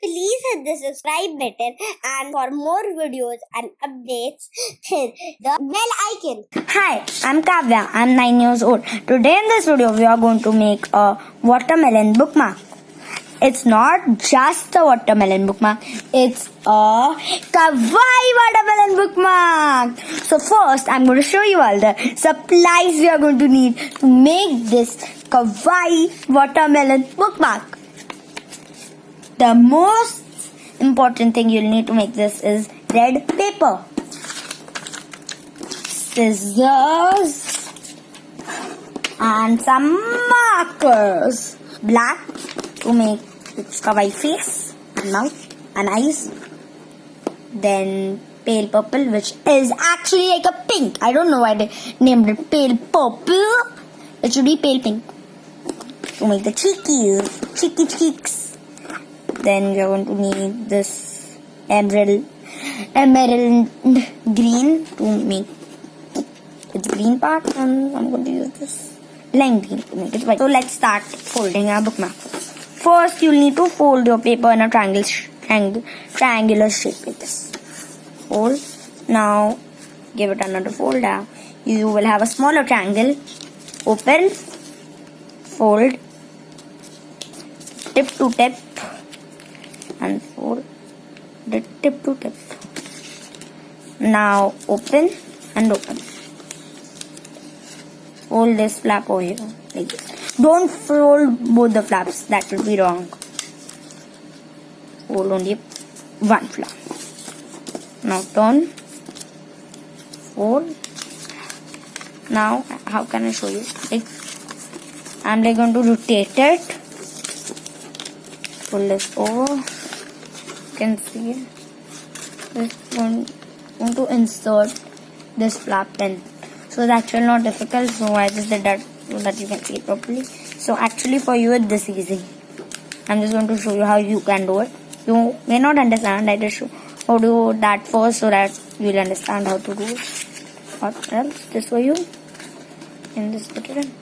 please hit the subscribe button, and for more videos and updates, hit the bell icon. Hi, I'm Kavya. I'm 9 years old. Today in this video, we are going to make a watermelon bookmark. It's not just a watermelon bookmark, it's a kawaii watermelon bookmark. So first, I'm going to show you all the supplies we are going to need to make this kawaii watermelon bookmark. The most important thing you'll need to make this is red paper, scissors, and some markers. Black to make its kawaii face and mouth and eyes. Then pale purple, which is actually like a pink. I don't know why they named it pale purple. It should be pale pink. To make the cheeky cheeks. Then we are going to need this emerald green to make its green part, and I'm going to use this lime green to make it white. So let's start folding our bookmark. First, you'll need to fold your paper in a triangular shape like this. Fold. Now, give it another fold down. You will have a smaller triangle. Open. Fold. Tip to tip. And fold the tip to tip. Now open and open. Fold this flap over here like this. Don't fold both the flaps, that will be wrong. Fold only one flap. Now turn. Fold. Now how can I show you? Like, I'm going to rotate it. Pull this over. Can see this one. Want to insert this flap in, so it's actually not difficult, so I just did that so that you can see it properly. So actually for you it's this easy. I'm just going to show you how you can do it. You may not understand, I just show how to do that first so that you'll understand how to do it. What else? This for you, and this put it in.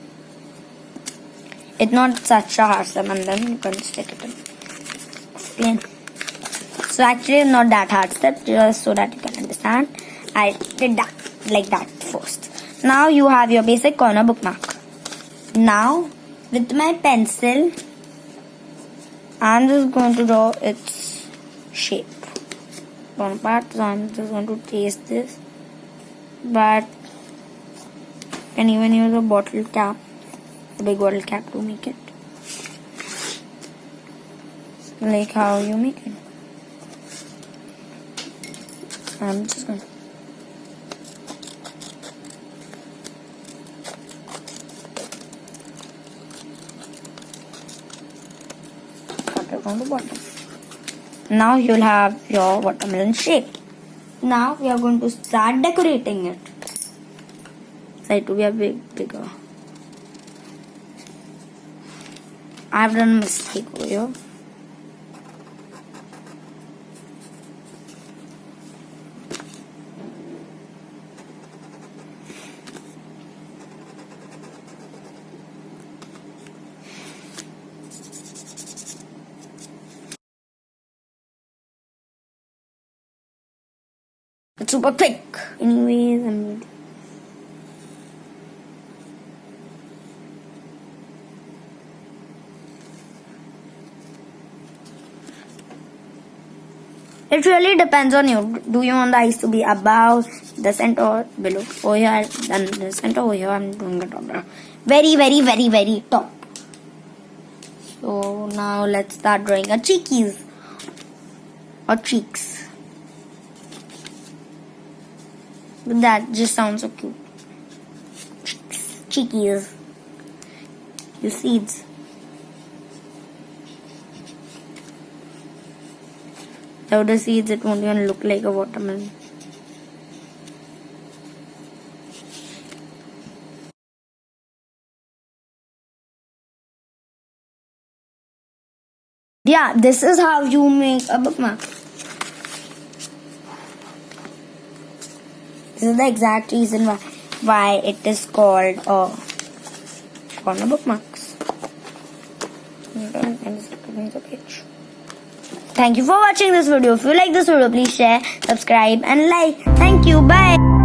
It's not such a hard step, and then you can stick it in. Explain. So actually it's not that hard step, just so that you can understand. I did that like that first. Now you have your basic corner bookmark. Now with my pencil, I'm just going to draw its shape. One part, so I'm just going to trace this. But you can even use a bottle cap, a big bottle cap to make it. Like how you make it. I'm just going to cut it on the bottom. Now you'll have your watermelon shape. Now we are going to start decorating it. Try to be a bit bigger. I've done a mistake over here. It's super quick. Anyways, it really depends on you. Do you want the eyes to be above, the center, or below? Over here, then the center. Over here, I'm doing it on the very top. So now let's start drawing our cheekies or cheeks. That just sounds so cute. Cheekies. The seeds. Without the seeds, it won't even look like a watermelon. Yeah, this is how you make a bookmark. This is the exact reason why it is called corner bookmarks. And just the page. thank you for watching this video. If you like this video, please share, subscribe and like. Thank you. Bye.